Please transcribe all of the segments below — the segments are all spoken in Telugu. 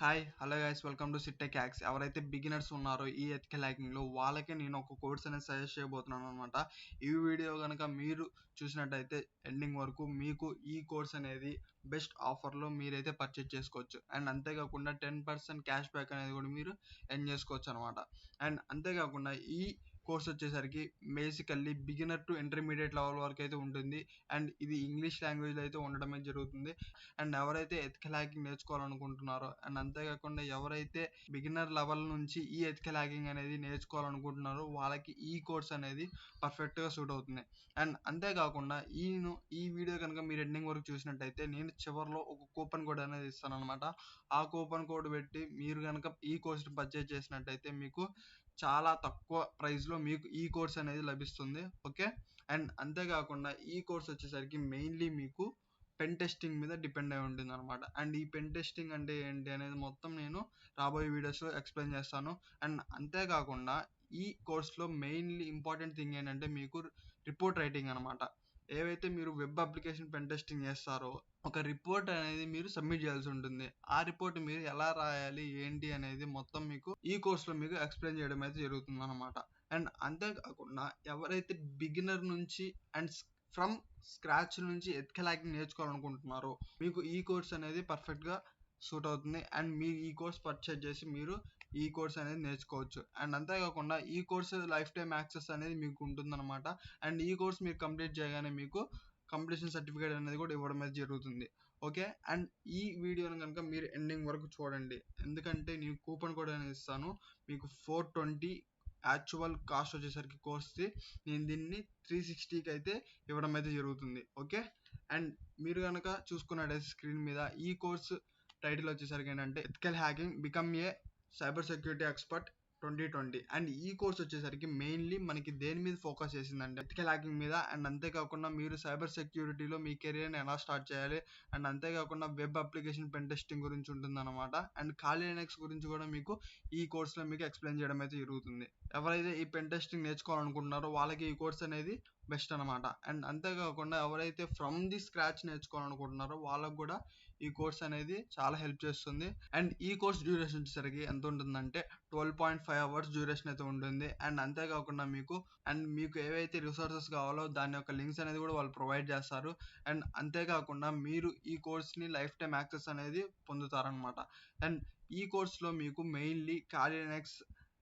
Hi hello guys welcome to Sittech hacks. ఎవరైతే బిగినర్స్ ఉన్నారో ఈ ఎథికల్ హ్యాకింగ్లో వాళ్ళకే నేను ఒక కోర్స్ అనేది సజెస్ట్ చేయబోతున్నాను అనమాట. ఈ వీడియో కనుక మీరు చూసినట్టయితే ఎండింగ్ వరకు మీకు ఈ కోర్స్ అనేది బెస్ట్ ఆఫర్లో మీరైతే పర్చేజ్ చేసుకోవచ్చు. అండ్ అంతేకాకుండా 10% క్యాష్ బ్యాక్ అనేది కూడా మీరు ఎర్న్ చేసుకోవచ్చు అనమాట. అండ్ అంతేకాకుండా ఈ కోర్స్ వచ్చేసరికి basically beginner to intermediate level వరకు అయితే ఉంటుంది. అండ్ ఇది ఇంగ్లీష్ లాంగ్వేజ్లో అయితే ఉండడమే జరుగుతుంది. అండ్ ఎవరైతే ఎథికల్ హ్యాకింగ్ నేర్చుకోవాలనుకుంటున్నారో అండ్ అంతేకాకుండా ఎవరైతే బిగినర్ లెవెల్ నుంచి ఈ ఎథికల్ హ్యాకింగ్ అనేది నేర్చుకోవాలనుకుంటున్నారో వాళ్ళకి ఈ కోర్స్ అనేది పర్ఫెక్ట్గా సూట్ అవుతుంది. అండ్ అంతేకాకుండా ఈ వీడియో కనుక మీరు ఎండింగ్ వరకు చూసినట్టయితే నేను చివరిలో ఒక కూపన్ కోడ్ అనేది ఇస్తాను అనమాట. ఆ కూపన్ కోడ్ పెట్టి మీరు కనుక ఈ కోర్స్ని పర్చేజ్ చేసినట్టయితే మీకు చాలా తక్కువ ప్రైస్లో మీకు ఈ కోర్స్ అనేది లభిస్తుంది. ఓకే. అండ్ అంతేకాకుండా ఈ కోర్స్ వచ్చేసరికి మెయిన్లీ మీకు పెన్ టెస్టింగ్ మీద డిపెండ్ అయి ఉంటుంది అనమాట. అండ్ ఈ పెన్ టెస్టింగ్ అంటే ఏంటి అనేది మొత్తం నేను రాబోయే వీడియోస్లో ఎక్స్ప్లెయిన్ చేస్తాను. అండ్ అంతేకాకుండా ఈ కోర్స్లో మెయిన్లీ ఇంపార్టెంట్ థింగ్ ఏంటంటే మీకు రిపోర్ట్ రైటింగ్ అనమాట. ఏవైతే మీరు వెబ్ అప్లికేషన్ పెన్ టెస్టింగ్ చేస్తారో ఒక రిపోర్ట్ అనేది మీరు సబ్మిట్ చేయాల్సి ఉంటుంది. ఆ రిపోర్ట్ మీరు ఎలా రాయాలి ఏంటి అనేది మొత్తం మీకు ఈ కోర్స్లో మీకు ఎక్స్ప్లెయిన్ చేయడం అయితే జరుగుతుంది అనమాట. అండ్ అంతేకాకుండా ఎవరైతే బిగినర్ నుంచి అండ్ ఫ్రమ్ స్క్రాచ్ నుంచి ఎథికల్ హ్యాకింగ్ నేర్చుకోవాలనుకుంటున్నారో మీకు ఈ కోర్స్ అనేది పర్ఫెక్ట్గా సూట్ అవుతుంది. అండ్ మీరు ఈ కోర్స్ పర్చేజ్ చేసి మీరు ఈ కోర్స్ అనేది నేర్చుకోవచ్చు. అండ్ అంతేకాకుండా ఈ కోర్స్ లైఫ్ టైం యాక్సెస్ అనేది మీకు ఉంటుందన్నమాట. అండ్ ఈ కోర్స్ మీరు కంప్లీట్ చేయగానే మీకు కంప్లీషన్ సర్టిఫికేట్ అనేది కూడా ఇవ్వడం అనేది జరుగుతుంది. ఓకే. అండ్ ఈ వీడియోని కనుక మీరు ఎండింగ్ వరకు చూడండి, ఎందుకంటే నేను కూపన్ కోడ్ అనేది ఇస్తాను మీకు. 420 యాక్చువల్ కాస్ట్ వచ్చేసరికి కోర్స్ది నేను దీన్ని 360కి అయితే ఇవ్వడం అయితే జరుగుతుంది. ఓకే. అండ్ మీరు కనుక చూసుకున్నట్టయితే స్క్రీన్ మీద ఈ కోర్స్ టైటిల్ వచ్చేసరికి ఏంటంటే ethical hacking become a cyber security expert 2020. And ఈ కోర్స్ వచ్చేసరికి మెయిన్లీ మనకి దేని మీద ఫోకస్ చేసిందంటే ఎథికల్ హ్యాకింగ్ మీద. అండ్ అంతేకాకుండా మీరు సైబర్ సెక్యూరిటీలో మీ కెరియర్ని ఎలా స్టార్ట్ చేయాలి అండ్ అంతేకాకుండా వెబ్ అప్లికేషన్ పెన్ టెస్టింగ్ గురించి ఉంటుంది అనమాట. అండ్ కాలినెక్స్ గురించి కూడా మీకు ఈ కోర్స్లో మీకు ఎక్స్ప్లెయిన్ చేయడం అయితే జరుగుతుంది. ఎవరైతే ఈ పెన్ టెస్టింగ్ నేర్చుకోవాలనుకుంటున్నారో వాళ్ళకి ఈ కోర్స్ అనేది బెస్ట్ అనమాట. అండ్ అంతేకాకుండా ఎవరైతే ఫ్రమ్ ది స్క్రాచ్ నేర్చుకోవాలనుకుంటున్నారో వాళ్ళకు కూడా ఈ కోర్స్ అనేది చాలా హెల్ప్ చేస్తుంది. అండ్ ఈ కోర్స్ డ్యూరేషన్ వచ్చేసరికి ఎంత ఉంటుందంటే 12.5 hours డ్యూరేషన్ అయితే ఉంటుంది. అండ్ అంతేకాకుండా మీకు ఏవైతే రిసోర్సెస్ కావాలో దాని యొక్క లింక్స్ అనేది కూడా వాళ్ళు ప్రొవైడ్ చేస్తారు. అండ్ అంతేకాకుండా మీరు ఈ కోర్స్ని లైఫ్ టైం యాక్సెస్ అనేది పొందుతారనమాట. అండ్ ఈ కోర్స్లో మీకు మెయిన్లీ కాలినెక్స్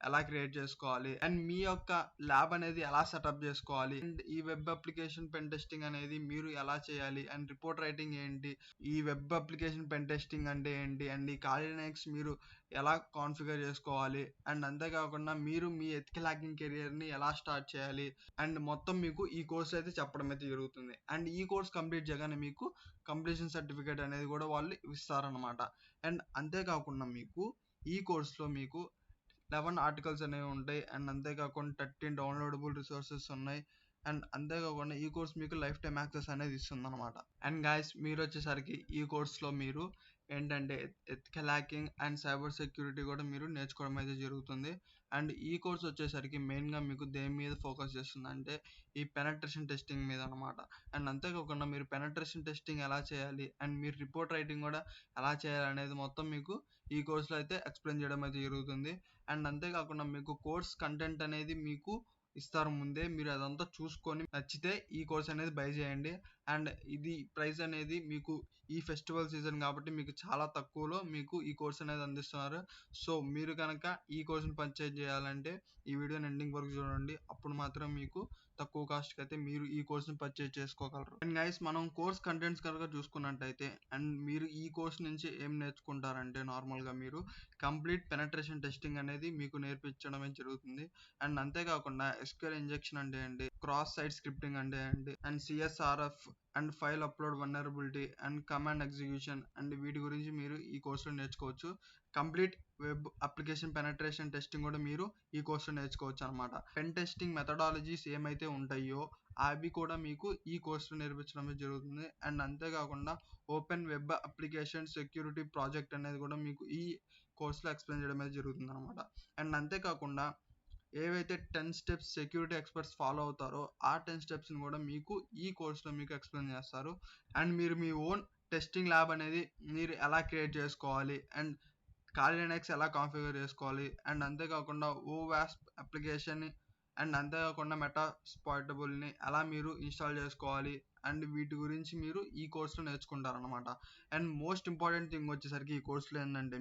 ఎలా క్రియేట్ చేసుకోవాలి అండ్ మీ యొక్క ల్యాబ్ అనేది ఎలా సెటప్ చేసుకోవాలి అండ్ ఈ వెబ్ అప్లికేషన్ పెన్ టెస్టింగ్ అనేది మీరు ఎలా చేయాలి అండ్ రిపోర్ట్ రైటింగ్ ఏంటి, ఈ వెబ్ అప్లికేషన్ పెన్ టెస్టింగ్ అంటే ఏంటి, అండ్ ఈ కాలినెక్స్ మీరు ఎలా కాన్ఫిగర్ చేసుకోవాలి అండ్ అంతేకాకుండా మీరు మీ ఎథికల్ హ్యాకింగ్ కెరియర్ని ఎలా స్టార్ట్ చేయాలి అండ్ మొత్తం మీకు ఈ కోర్స్ అయితే చెప్పడం అయితే జరుగుతుంది. అండ్ ఈ కోర్స్ కంప్లీట్ చేయగానే మీకు కంప్లీషన్ సర్టిఫికేట్ అనేది కూడా వాళ్ళు ఇస్తారనమాట. అండ్ అంతేకాకుండా మీకు ఈ కోర్స్లో మీకు 11 ఆర్టికల్స్ అనేవి ఉంటాయి. అండ్ అంతేకాకుండా 13 డౌన్లోడబుల్ రిసోర్సెస్ ఉన్నాయి. అండ్ అంతేకాకుండా ఈ కోర్స్ మీకు లైఫ్ టైం యాక్సెస్ అనేది ఇస్తుంది అనమాట. అండ్ గైస్ మీరు వచ్చేసరికి ఈ కోర్స్లో మీరు ఏంటంటే ethical hacking and cyber security కూడా మీరు నేర్చుకోవడం అయితే జరుగుతుంది. అండ్ ఈ కోర్స్ వచ్చేసరికి మెయిన్గా మీకు దేని మీద ఫోకస్ చేస్తుంది అంటే ఈ పెనట్రేషన్ టెస్టింగ్ మీద అనమాట. అండ్ అంతేకాకుండా మీరు పెనట్రేషన్ టెస్టింగ్ ఎలా చేయాలి అండ్ మీరు రిపోర్ట్ రైటింగ్ కూడా ఎలా చేయాలి అనేది మొత్తం మీకు ఈ కోర్స్లో అయితే ఎక్స్ప్లెయిన్ చేయడం అయితే జరుగుతుంది. అండ్ అంతేకాకుండా మీకు కోర్స్ కంటెంట్ అనేది మీకు ఇస్తారు ముందే, మీరు అదంతా చూసుకొని నచ్చితే ఈ కోర్స్ అనేది బై చేయండి. అండ్ ఇది ప్రైస్ అనేది మీకు ఈ ఫెస్టివల్ సీజన్ కాబట్టి మీకు చాలా తక్కువలో మీకు ఈ కోర్స్ అనేది అందిస్తున్నారు. సో మీరు కనుక ఈ కోర్స్ని పర్చేజ్ చేయాలంటే ఈ వీడియోని ఎండింగ్ వరకు చూడండి, అప్పుడు మాత్రం మీకు తక్కువ కాస్ట్కి అయితే మీరు ఈ కోర్స్ని పర్చేజ్ చేసుకోగలరు. అండ్ గైస్ మనం కోర్స్ కంటెంట్స్ కనుక చూసుకున్నట్టయితే అండ్ మీరు ఈ కోర్స్ నుంచి ఏం నేర్చుకుంటారంటే నార్మల్గా మీరు కంప్లీట్ పెనట్రేషన్ టెస్టింగ్ అనేది మీకు నేర్పించడమే జరుగుతుంది. అండ్ అంతేకాకుండా ఎస్క్యూఎల్ ఇంజెక్షన్ అంటే ఏంటి, క్రాస్ సైట్ స్క్రిప్టింగ్ అంటే ఏంటి and CSRF and file upload vulnerability and command execution and వీటి గురించి మీరు ఈ కోర్సులో నేర్చుకోవచ్చు. Complete web application penetration testing కూడా మీరు ఈ కోర్సులో నేర్చుకోవచ్చు అనమాట. పెన్ టెస్టింగ్ మెథడాలజీస్ ఏమైతే ఉంటాయో అవి కూడా మీకు ఈ కోర్సులో నేర్పించడం జరుగుతుంది. అండ్ అంతేకాకుండా open web application security project అనేది కూడా మీకు ఈ కోర్సులో ఎక్స్ప్లెయిన్ చేయడం అనేది జరుగుతుంది అనమాట. అండ్ అంతేకాకుండా ఏవైతే 10 స్టెప్స్ సెక్యూరిటీ ఎక్స్పర్ట్స్ ఫాలో అవుతారో ఆ 10 స్టెప్స్ని కూడా మీకు ఈ కోర్స్లో మీకు ఎక్స్ప్లెయిన్ చేస్తారు. అండ్ మీరు మీ ఓన్ టెస్టింగ్ ల్యాబ్ అనేది మీరు ఎలా క్రియేట్ చేసుకోవాలి అండ్ ఖాళీ లినక్స్ ఎలా కాన్ఫిగర్ చేసుకోవాలి, అండ్ అంతేకాకుండా OWASP అప్లికేషన్ అండ్ అంతేకాకుండా మెటాస్పాయిటబుల్ని ఎలా మీరు ఇన్స్టాల్ చేసుకోవాలి అండ్ వీటి గురించి మీరు ఈ కోర్సులో నేర్చుకుంటారనమాట. అండ్ మోస్ట్ ఇంపార్టెంట్ థింగ్ వచ్చేసరికి ఈ కోర్సులో ఏంటంటే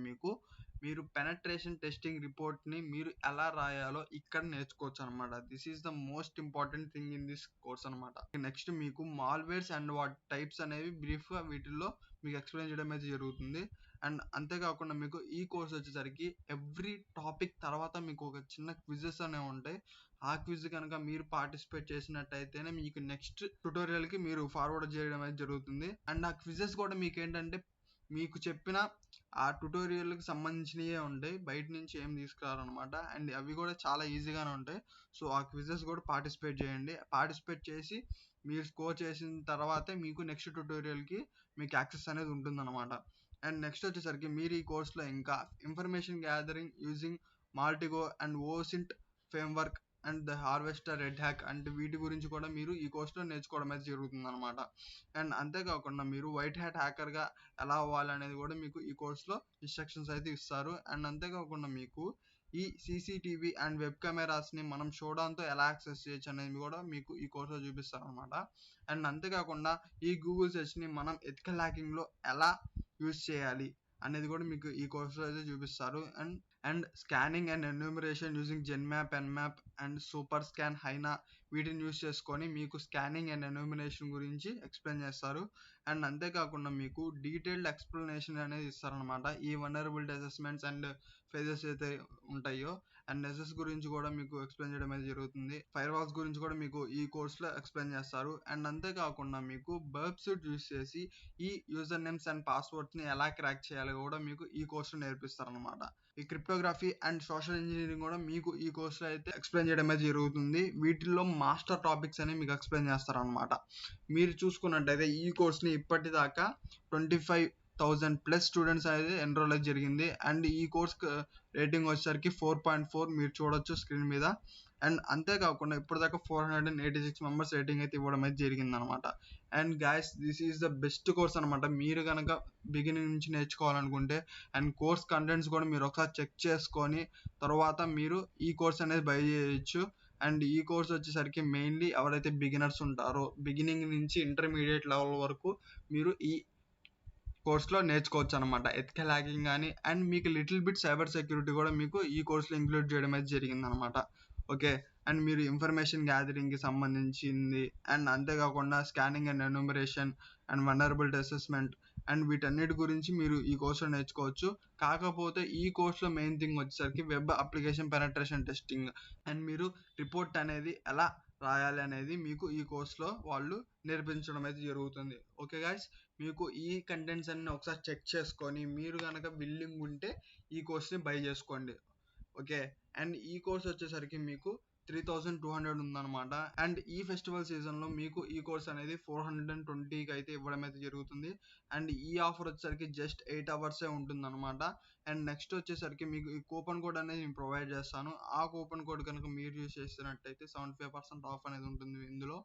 మీరు పెనట్రేషన్ టెస్టింగ్ రిపోర్ట్ని మీరు ఎలా రాయాలో ఇక్కడ నేర్చుకోవచ్చు అనమాట. This is the most important thing in this course అనమాట. నెక్స్ట్ మీకు మాల్వేర్స్ అండ్ వాటి టైప్స్ అనేవి బ్రీఫ్గా వీటిల్లో మీకు ఎక్స్ప్లెయిన్ చేయడం అయితే జరుగుతుంది. అండ్ అంతేకాకుండా మీకు ఈ కోర్స్ వచ్చేసరికి ఎవ్రీ టాపిక్ తర్వాత మీకు ఒక చిన్న క్విజెస్ అనేవి ఉంటాయి. ఆ క్విజ్ కనుక మీరు పార్టిసిపేట్ చేసినట్టయితేనే మీకు నెక్స్ట్ ట్యుటోరియల్కి మీరు ఫార్వర్డ్ చేయడం అయితే జరుగుతుంది. అండ్ ఆ క్విజెస్ కూడా మీకు ఏంటంటే మీకు చెప్పిన ఆ ట్యుటోరియల్కి సంబంధించినవే ఉంటాయి, బయట నుంచి ఏం తీసుకురారనమాట. అండ్ అవి కూడా చాలా ఈజీగానే ఉంటాయి. సో ఆ క్విజెస్ కూడా పార్టిసిపేట్ చేయండి. పార్టిసిపేట్ చేసి మీరు స్కోర్ చేసిన తర్వాతే మీకు నెక్స్ట్ ట్యుటోరియల్కి మీకు యాక్సెస్ అనేది ఉంటుందన్నమాట. అండ్ నెక్స్ట్ వచ్చేసరికి మీరు ఈ కోర్సులో ఇంకా information gathering using Maltego and OSINT framework and the Harvester red hack అంటే వీటి గురించి కూడా మీరు ఈ కోర్సులో నేర్చుకోవడం అయితే జరుగుతుంది అనమాట. అండ్ అంతేకాకుండా మీరు వైట్ హ్యాట్ హ్యాకర్గా ఎలా అవ్వాలనేది కూడా మీకు ఈ కోర్సులో ఇన్స్ట్రక్షన్స్ అయితే ఇస్తారు. అండ్ అంతేకాకుండా మీకు ఈ CCTV అండ్ వెబ్ కెమెరాస్ని మనం షోడాన్తో ఎలా యాక్సెస్ చేయొచ్చు అనేది కూడా మీకు ఈ కోర్సులో చూపిస్తారు అనమాట. అండ్ అంతేకాకుండా ఈ గూగుల్ సెర్చ్ని మనం ఎథికల్ హ్యాకింగ్లో ఎలా యూజ్ చేయాలి అనేది కూడా మీకు ఈ కోర్సులో అయితే చూపిస్తారు. And scanning and enumeration using Zenmap, Nmap and super scan, హైనా వీటిని యూజ్ చేసుకొని మీకు స్కానింగ్ అండ్ ఎన్యూమరేషన్ గురించి ఎక్స్ప్లెయిన్ చేస్తారు. అండ్ అంతేకాకుండా మీకు డీటెయిల్డ్ ఎక్స్ప్లెనేషన్ అనేది ఇస్తారనమాట. ఈ వల్నరబిలిటీ అసెస్మెంట్స్ అండ్ ఫేజెస్ అయితే ఉంటాయో అండ్ నెసెస్ గురించి కూడా మీకు ఎక్స్ప్లెయిన్ చేయడం అయితే జరుగుతుంది. ఫైర్వాల్స్ గురించి కూడా మీకు ఈ కోర్సులో ఎక్స్ప్లెయిన్ చేస్తారు. అండ్ అంతేకాకుండా మీకు బర్బ్ సూట్ యూజ్ చేసి ఈ యూజర్ నేమ్స్ అండ్ పాస్వర్డ్స్ని ఎలా క్రాక్ చేయాలో కూడా మీకు ఈ కోర్సులో నేర్పిస్తారు అనమాట. ఈ క్రిప్టోగ్రఫీ అండ్ సోషల్ ఇంజనీరింగ్ కూడా మీకు ఈ కోర్సులో అయితే ఎక్స్ప్లెయిన్ చేయడం అయితే జరుగుతుంది. వీటిల్లో మాస్టర్ టాపిక్స్ అనేవి మీకు ఎక్స్ప్లెయిన్ చేస్తారనమాట. మీరు చూసుకున్నట్టయితే ఈ కోర్స్ని ఇప్పటిదాకా 25,000+ స్టూడెంట్స్ అనేది ఎన్రోల్ అయితే జరిగింది. అండ్ ఈ కోర్స్ రేటింగ్ వచ్చేసరికి 4.4 మీరు చూడొచ్చు స్క్రీన్ మీద. అండ్ అంతేకాకుండా ఇప్పటిదాకా 486 మెంబర్స్ రేటింగ్ అయితే ఇవ్వడం అయితే జరిగింది అనమాట. And guys this is the best course అనమాట. మీరు కనుక బిగినింగ్ నుంచి నేర్చుకోవాలనుకుంటే అండ్ కోర్స్ కంటెంట్స్ కూడా మీరు ఒకసారి చెక్ చేసుకొని తర్వాత మీరు ఈ కోర్స్ అనేది బై చేయొచ్చు. అండ్ ఈ కోర్స్ వచ్చేసరికి మెయిన్లీ ఎవరైతే బిగినర్స్ ఉంటారో బిగినింగ్ నుంచి ఇంటర్మీడియట్ లెవెల్ వరకు మీరు ఈ కోర్స్లో నేర్చుకోవచ్చు అనమాట. ఎథికల్ హ్యాకింగ్ కానీ అండ్ మీకు లిటిల్ బిట్ సైబర్ సెక్యూరిటీ కూడా మీకు ఈ కోర్సులో ఇంక్లూడ్ చేయడం అయితే జరిగింది అనమాట. ఓకే, అండ్ మీరు ఇన్ఫర్మేషన్ గ్యాదరింగ్కి సంబంధించింది అండ్ అంతేకాకుండా scanning and enumeration and vulnerability assessment and వీటన్నిటి గురించి మీరు ఈ కోర్సులో నేర్చుకోవచ్చు. కాకపోతే ఈ కోర్సులో మెయిన్ థింగ్ వచ్చేసరికి web application penetration testing and మీరు రిపోర్ట్ అనేది ఎలా రాయాలి అనేది మీకు ఈ కోర్సులో వాళ్ళు నేర్పించడం అయితే జరుగుతుంది. ఓకే గైస్, మీకు ఈ కంటెంట్స్ అన్ని ఒకసారి చెక్ చేసుకొని మీరు కనుక బిల్లింగ్ ఉంటే ఈ కోర్స్ని బై చేసుకోండి. ఓకే, అండ్ ఈ కోర్స్ వచ్చేసరికి మీకు 3,200 ఉందన్నమాట. అండ్ ఈ ఫెస్టివల్ సీజన్లో మీకు ఈ కోర్స్ అనేది 420కి అయితే ఇవ్వడం అయితే జరుగుతుంది. అండ్ ఈ ఆఫర్ వచ్చేసరికి జస్ట్ 8 అవర్సే ఉంటుంది అనమాట. అండ్ నెక్స్ట్ వచ్చేసరికి మీకు ఈ కూపన్ కోడ్ అనేది నేను ప్రొవైడ్ చేస్తాను. ఆ కూపన్ కోడ్ కనుక మీరు యూజ్ చేసినట్టయితే 75% ఆఫ్ అనేది ఉంటుంది ఇందులో.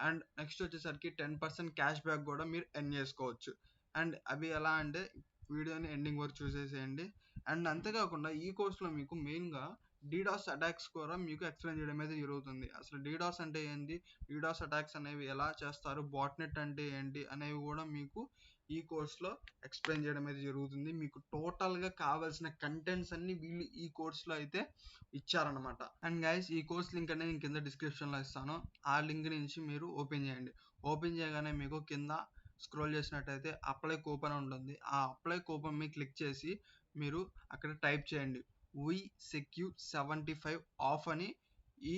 అండ్ నెక్స్ట్ వచ్చేసరికి 10% క్యాష్ బ్యాక్ కూడా మీరు ఎర్న్ చేసుకోవచ్చు. అండ్ అవి ఎలా అంటే వీడియోని ఎండింగ్ వరకు చూసేసేయండి. అండ్ అంతేకాకుండా ఈ కోర్సులో మీకు మెయిన్గా DDos అటాక్స్ కూడా మీకు ఎక్స్ప్లెయిన్ చేయడం అయితే జరుగుతుంది. అసలు DDos అంటే ఏంటి, DDos అటాక్స్ అనేవి ఎలా చేస్తారు, బాట్నెట్ అంటే ఏంటి అనేవి కూడా మీకు ఈ కోర్సులో ఎక్స్ప్లెయిన్ చేయడం అయితే జరుగుతుంది. మీకు టోటల్గా కావాల్సిన కంటెంట్స్ అన్ని వీళ్ళు ఈ కోర్సులో అయితే ఇచ్చారనమాట. అండ్ గైస్ ఈ కోర్స్ లింక్ అనేది నేను కింద డిస్క్రిప్షన్లో ఇస్తాను. ఆ లింక్ నుంచి మీరు ఓపెన్ చేయండి. ఓపెన్ చేయగానే మీకు కింద స్క్రోల్ చేసినట్టయితే అప్లై కూపన్ ఉంటుంది. ఆ అప్లై కూపన్ మీద క్లిక్ చేసి మీరు అక్కడ టైప్ చేయండి WeSecure75 ఆఫ్ అని. ఈ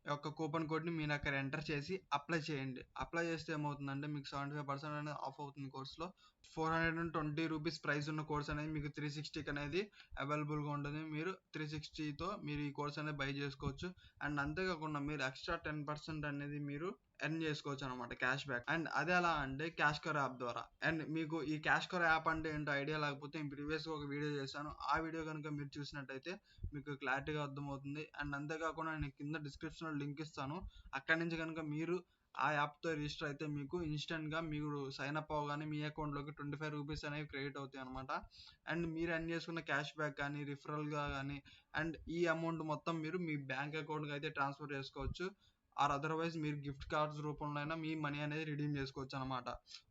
యొక్క కూపన్ కోడ్ని మీరు అక్కడ ఎంటర్ చేసి అప్లై చేయండి. అప్లై చేస్తే ఏమవుతుందంటే మీకు 75% అనేది ఆఫ్ అవుతుంది. కోర్సులో 420 రూపీస్ ప్రైస్ ఉన్న కోర్స్ అనేది మీకు 360కి అనేది అవైలబుల్గా ఉంటుంది. మీరు 360తో మీరు ఈ కోర్స్ అనేది బై చేసుకోవచ్చు. అండ్ అంతేకాకుండా మీరు ఎక్స్ట్రా 10% అనేది మీరు ఎర్న్ చేసుకోవచ్చు అనమాట, క్యాష్ బ్యాక్. అండ్ అది ఎలా అంటే CashKaro యాప్ ద్వారా. అండ్ మీకు ఈ CashKaro యాప్ అంటే ఏంటో ఐడియా లేకపోతే నేను ప్రీవియస్గా ఒక వీడియో చేశాను. ఆ వీడియో కనుక మీరు చూసినట్టయితే మీకు క్లారిటీగా అర్థమవుతుంది. అండ్ అంతేకాకుండా నేను కింద డిస్క్రిప్షన్లో లింక్ ఇస్తాను. అక్కడి నుంచి కనుక మీరు ఆ యాప్తో రిజిస్టర్ అయితే మీకు ఇన్స్టెంట్గా మీరు సైన్ అప్ అవ్వగానే మీ అకౌంట్లోకి 25 రూపీస్ అనేవి క్రెడిట్ అవుతాయి అనమాట. అండ్ మీరు ఎర్న్ చేసుకున్న క్యాష్ బ్యాక్ కానీ రిఫరల్గా కానీ అండ్ ఈ అమౌంట్ మొత్తం మీరు మీ బ్యాంక్ అకౌంట్కి అయితే ట్రాన్స్ఫర్ చేసుకోవచ్చు. ఆర్ అదర్వైజ్ మీరు గిఫ్ట్ కార్డ్స్ రూపంలో అయినా మీ మనీ అనేది రిడీమ్ చేసుకోవచ్చు అనమాట.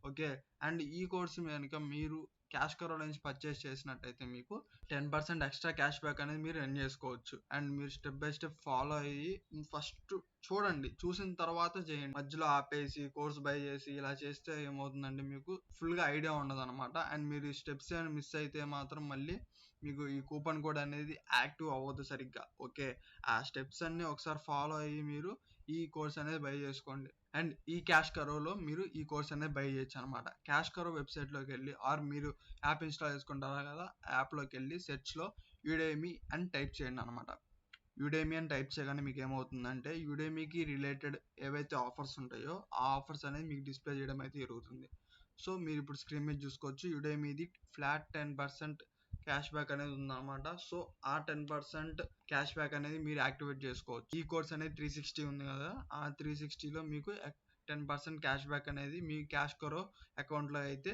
ఓకే. అండ్ ఈ కోర్స్ కనుక మీరు CashKaro నుంచి పర్చేస్ చేసినట్టయితే మీకు 10% ఎక్స్ట్రా క్యాష్ బ్యాక్ అనేది మీరు ఎర్న్ చేసుకోవచ్చు. అండ్ మీరు స్టెప్ బై స్టెప్ ఫాలో అయ్యి ఫస్ట్ చూడండి, చూసిన తర్వాత చేయండి. మధ్యలో ఆపేసి కోర్స్ బై చేసి ఇలా చేస్తే ఏమవుతుందంటే మీకు ఫుల్గా ఐడియా ఉండదు అనమాట. అండ్ మీరు ఈ స్టెప్స్ ఏమైనా మిస్ అయితే మాత్రం మళ్ళీ మీకు ఈ కూపన్ కోడ్ అనేది యాక్టివ్ అవ్వదు సరిగ్గా. ఓకే. ఆ స్టెప్స్ అన్ని ఒకసారి ఫాలో అయ్యి మీరు ఈ కోర్స్ అనేది బై చేసుకోండి. అండ్ ఈ CashKaroలో మీరు ఈ కోర్స్ అనేది బై చేయొచ్చు అనమాట. CashKaro వెబ్సైట్లోకి వెళ్ళి ఆర్ మీరు యాప్ ఇన్స్టాల్ చేసుకుంటారా కదా, యాప్లోకి వెళ్ళి సెర్చ్లో యుడేమి అని టైప్ చేయండి అనమాట. యుడేమి అని టైప్ చేయగానే మీకు ఏమవుతుందంటే యుడేమికి రిలేటెడ్ ఏవైతే ఆఫర్స్ ఉంటాయో ఆ ఆఫర్స్ అనేది మీకు డిస్ప్లే చేయడం అయితే జరుగుతుంది. సో మీరు ఇప్పుడు స్క్రీన్ మీద చూసుకోవచ్చు, యుడేమిది ఫ్లాట్ 10% క్యాష్ బ్యాక్ అనేది ఉందన్నమాట. సో ఆ 10% క్యాష్ బ్యాక్ అనేది మీరు యాక్టివేట్ చేసుకోవచ్చు. ఈ కోర్స్ అనేది 360 ఉంది కదా, ఆ 360లో మీకు 10% క్యాష్ బ్యాక్ అనేది మీ CashKaro అకౌంట్లో అయితే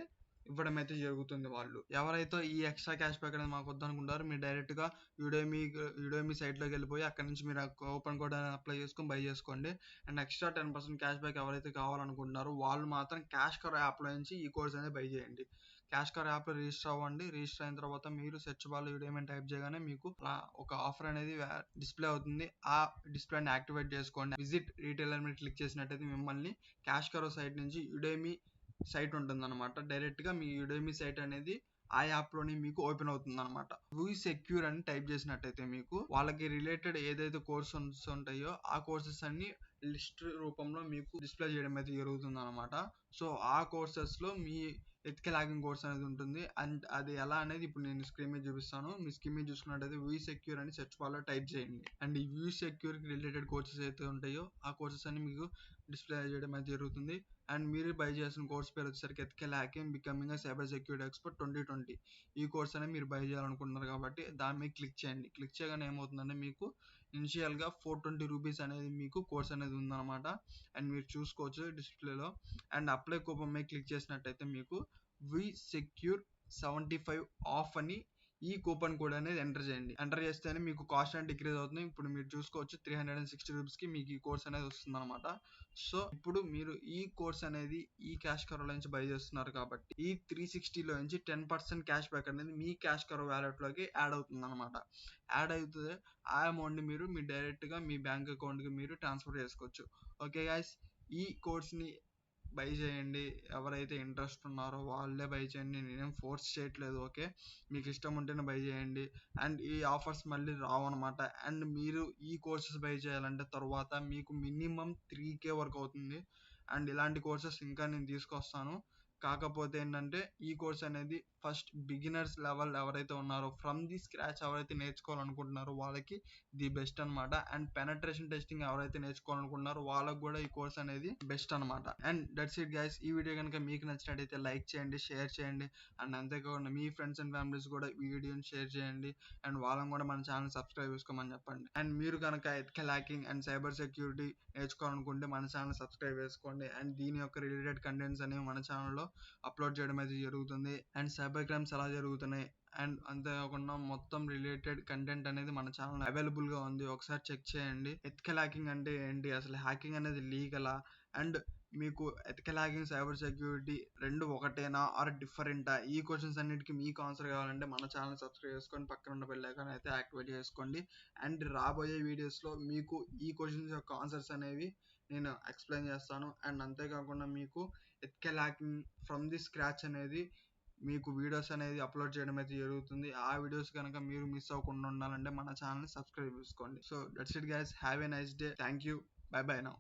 ఇవ్వడం అయితే జరుగుతుంది. వాళ్ళు ఎవరైతే ఈ ఎక్స్ట్రా క్యాష్ బ్యాక్ అనేది మాకు వద్దనుకుంటారో మీరు డైరెక్ట్గా యుడేమి సైట్లోకి వెళ్ళిపోయి అక్కడ నుంచి మీరు కూపన్ కోడ్ అనేది అప్లై చేసుకొని బై చేసుకోండి. అండ్ ఎక్స్ట్రా 10% క్యాష్ బ్యాక్ ఎవరైతే కావాలనుకుంటున్నారో వాళ్ళు మాత్రం CashKaro యాప్లో నుంచి ఈ కోర్స్ అనేది బై చేయండి. CashKaro యాప్లో రిజిస్టర్ అవ్వండి. రిజిస్టర్ అయిన తర్వాత మీరు సెర్చ్ బార్లో యుడేమి అని టైప్ చేయగానే మీకు ఒక ఆఫర్ అనేది డిస్ప్లే అవుతుంది. ఆ డిస్ప్లేని యాక్టివేట్ చేసుకోండి. విజిట్ రీటైలర్ మీద క్లిక్ చేసినట్టయితే మిమ్మల్ని CashKaro సైట్ నుంచి యుడేమి సైట్ ఉంటుంది అనమాట. డైరెక్ట్గా మీ యుడేమి సైట్ అనేది ఆ యాప్లోని మీకు ఓపెన్ అవుతుంది అనమాట. సెక్యూర్ అని టైప్ చేసినట్టయితే మీకు వాళ్ళకి రిలేటెడ్ ఏదైతే కోర్సెస్ ఉంటాయో ఆ కోర్సెస్ అన్ని లిస్ట్ రూపంలో మీకు డిస్ప్లే చేయడం అయితే జరుగుతుంది అనమాట. సో ఆ కోర్సెస్లో మీ ఎథికల్ హ్యాకింగ్ కోర్స్ అనేది ఉంటుంది. అండ్ అది ఎలా అనేది ఇప్పుడు నేను స్క్రీన్ మీద చూపిస్తాను. మీ స్క్రీన్ మీద చూసుకున్నట్టయితే సెక్యూర్ అని సెర్చ్ బార్లో టైప్ చేయండి. అండ్ ఈ సెక్యూర్కి రిలేటెడ్ కోర్సెస్ అయితే ఉంటాయో ఆ కోర్సెస్ అన్ని మీకు డిస్ప్లే చేయడం అయితే జరుగుతుంది. అండ్ మీరు బై చేసిన కోర్స్ పేరు వచ్చేసరికి ethical hacking becoming cyber security expert 2020. ఈ కోర్స్ అనేది మీరు బై చేయాలనుకుంటున్నారు కాబట్టి దాని మీద క్లిక్ చేయండి. క్లిక్ చేయగానే ఏమవుతుందంటే మీకు ఇనిషియల్గా 420 రూపీస్ అనేది మీకు కోర్స్ అనేది ఉందన్నమాట. అండ్ మీరు చూసుకోవచ్చు డిస్ప్లేలో. అండ్ అప్లై కూపన్ మీద క్లిక్ చేసినట్టయితే మీకు సెక్యూర్ 75 ఆఫ్ అని ఈ కూపన్ కోడ్ అనేది ఎంటర్ చేయండి. ఎంటర్ చేస్తేనే మీకు కాస్ట్ అనేది డిక్రీజ్ అవుతుంది. ఇప్పుడు మీరు చూసుకోవచ్చు 360 రూపీస్కి మీకు ఈ కోర్స్ అనేది వస్తుంది అనమాట. సో ఇప్పుడు మీరు ఈ కోర్స్ అనేది ఈ CashKaro నుంచి బై చేస్తున్నారు కాబట్టి ఈ 360లో నుంచి 10% క్యాష్ బ్యాక్ అనేది మీ CashKaro వ్యాలెట్లోకి యాడ్ అవుతుంది అనమాట. యాడ్ అవుతుంది. ఆ అమౌంట్ని మీరు మీ డైరెక్ట్గా మీ బ్యాంక్ అకౌంట్కి మీరు ట్రాన్స్ఫర్ చేసుకోవచ్చు. ఓకే గైస్, ఈ కోర్స్ని బై చేయండి. ఎవరైతే ఇంట్రెస్ట్ ఉన్నారో వాళ్ళే బై చేయండి. నేనేం ఫోర్స్ చేయట్లేదు. ఓకే, మీకు ఇష్టం ఉంటేనే బై చేయండి. అండ్ ఈ ఆఫర్స్ మళ్ళీ రావు అనమాట. అండ్ మీరు ఈ కోర్సెస్ బై చేయాలంటే తర్వాత మీకు మినిమం 3K వరకు అవుతుంది. అండ్ ఇలాంటి కోర్సెస్ ఇంకా నేను తీసుకొస్తాను. కాకపోతే ఏంటంటే ఈ కోర్స్ అనేది ఫస్ట్ బిగినర్స్ లెవెల్ ఎవరైతే ఉన్నారో ఫ్రమ్ ది స్క్రాచ్ ఎవరైతే నేర్చుకోవాలనుకుంటున్నారో వాళ్ళకి ది బెస్ట్ అనమాట. అండ్ పెనట్రేషన్ టెస్టింగ్ ఎవరైతే నేర్చుకోవాలనుకుంటున్నారో వాళ్ళకి కూడా ఈ కోర్స్ అనేది బెస్ట్ అనమాట. And that's it guys. ఈ వీడియో కనుక మీకు నచ్చినట్టయితే లైక్ చేయండి, షేర్ చేయండి. అండ్ అంతేకాకుండా మీ ఫ్రెండ్స్ అండ్ ఫ్యామిలీస్ కూడా ఈ వీడియోని షేర్ చేయండి. అండ్ వాళ్ళని కూడా మన ఛానల్ సబ్స్క్రైబ్ చేసుకోమని చెప్పండి. అండ్ మీరు కనుక ethical hacking and cyber security నేర్చుకోవాలనుకుంటే మన ఛానల్ సబ్స్క్రైబ్ చేసుకోండి. అండ్ దీని యొక్క రిలేటెడ్ కంటెంట్స్ అనేవి మన ఛానల్లో అప్లోడ్ చేయడం అయితే జరుగుతుంది. అండ్ సైబర్ క్రైమ్స్ ఎలా జరుగుతున్నాయి అండ్ అంతేకాకుండా మొత్తం రిలేటెడ్ కంటెంట్ అనేది మన ఛానల్ అవైలబుల్ గా ఉంది. ఒకసారి చెక్ చేయండి. ఎథికల్ హ్యాకింగ్ అంటే ఏంటి, అసలు హ్యాకింగ్ అనేది లీగలా, అండ్ మీకు ఎథికల్ హ్యాకింగ్ సైబర్ సెక్యూరిటీ రెండు ఒకటేనా ఆర్ డిఫరెంటా, ఈ క్వశ్చన్స్ అన్నిటికీ మీకు ఆన్సర్ కావాలంటే మన ఛానల్ సబ్స్క్రైబ్ చేసుకొని పక్కన ఉన్న బెల్ ఐకాన్ అయితే యాక్టివేట్ చేసుకోండి. అండ్ రాబోయే వీడియోస్లో మీకు ఈ క్వశ్చన్స్ యొక్క ఆన్సర్స్ అనేవి నేను ఎక్స్ప్లెయిన్ చేస్తాను. అండ్ అంతేకాకుండా మీకు ethical hacking from the scratch అనేది మీకు వీడియోస్ అనేది అప్లోడ్ చేయడం అయితే జరుగుతుంది. ఆ వీడియోస్ కనుక మీరు మిస్ అవ్వకుండా ఉండాలంటే మన ఛానల్ సబ్స్క్రైబ్ చేసుకోండి. So that's it guys, have a nice day. Thank you. By by now.